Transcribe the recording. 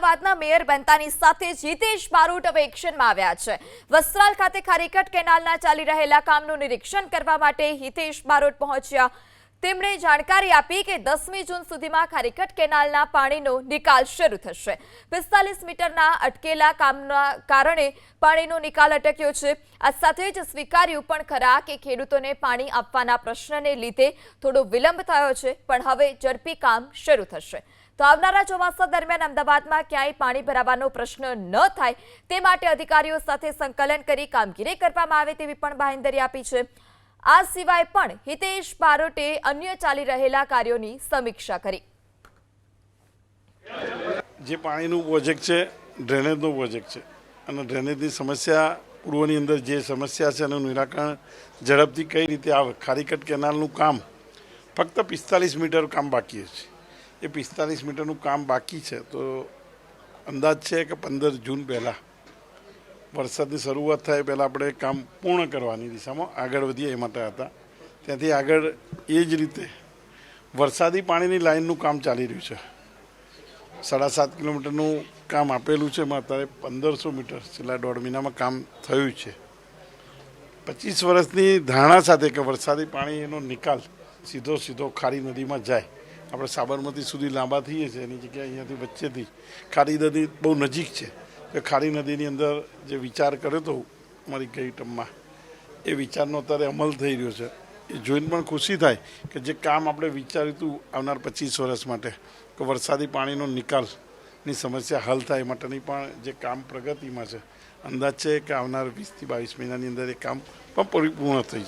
અમદાવાદના મેયર બનતાની સાથે જ હિતેશ બારોટ હવે એક્શનમાં આવ્યા છે। વસ્ત્રાલ ખાતે ખારીકટ કેનાલના ચાલી રહેલા કામનું નિરીક્ષણ કરવા માટે હિતેશ બારોટ પહોંચ્યા। તેમણે જાણકારી આપી કે 10મી જૂન સુધીમાં ખારીકટ કેનાલના પાણીનો નિકાલ શરૂ થશે। 45 મીટરના અટકેલા કામના કારણે પાણીનો નિકાલ અટક્યો છે। આ સાથે જ સ્વીકાર્યું પણ ખરા કે ખેડૂતોને પાણી આપવાના પ્રશ્નને લીધે થોડો વિલંબ થયો છે, પણ હવે ઝડપી કામ શરૂ થશે। તો આવનારા ચોમાસા દરમિયાન અમદાવાદમાં ક્યાંય પાણી ભરાવાનો પ્રશ્ન ન થાય તે માટે અધિકારીઓ સાથે સંકલન કરી કામગીરી કરવામાં આવે તેવી પણ બાંહેધરી આપી છે। આ સિવાય પણ હિતેશ બારોટે અન્ય ચાલી રહેલા કાર્યોની સમીક્ષા કરી। જે પાણીનું પ્રોજેક્ટ છે ડ્રેનેજનો પ્રોજેક્ટ છે અને ડ્રેનેજની સમસ્યા પૂર્વની અંદર જે સમસ્યા છે એનું નિરાકરણ ઝડપથી કઈ રીતે આવે। ખારીકટ કેનાલનું કામ ફક્ત 45 મીટર કામ બાકી છે। એ 45 મીટરનું કામ બાકી છે તો અંદાજ છે કે 15 જૂન પહેલાં વરસાદની શરૂઆત થાય પહેલાં આપણે કામ પૂર્ણ કરવાની દિશામાં આગળ વધીએ એ માટે હતા। ત્યાંથી આગળ એ જ રીતે વરસાદી પાણીની લાઇનનું કામ ચાલી રહ્યું છે। 7.5 કિલોમીટરનું કામ આપેલું છે, એમાં અત્યારે 1500 મીટર છેલ્લા 1.5 મહિનામાં કામ થયું છે। 25 વર્ષની ધારણા સાથે કે વરસાદી પાણી એનો નિકાલ સીધો ખારી નદીમાં જાય। આપણે સાબરમતી સુધી લાંબા થઈએ છીએ, એની જગ્યાએ અહીંયાથી વચ્ચેથી ખારી નદી બહુ નજીક છે। કે ખારી નદીની અંદર જે વિચાર કર્યો હતો મારી ગઈ ટર્મમાં એ વિચારનો અત્યારે અમલ થઈ રહ્યો છે। એ જોઈને પણ ખુશી થાય કે જે કામ આપણે વિચાર્યું હતું આવનાર 25 વર્ષ માટે કે વરસાદી પાણીનો નિકાલની સમસ્યા હલ થાય એ માટેની પણ જે કામ પ્રગતિમાં છે। અંદાજ છે કે આવનાર 20 થી 22 મહિનાની અંદર એ કામ પણ પરિપૂર્ણ થઈ જશે।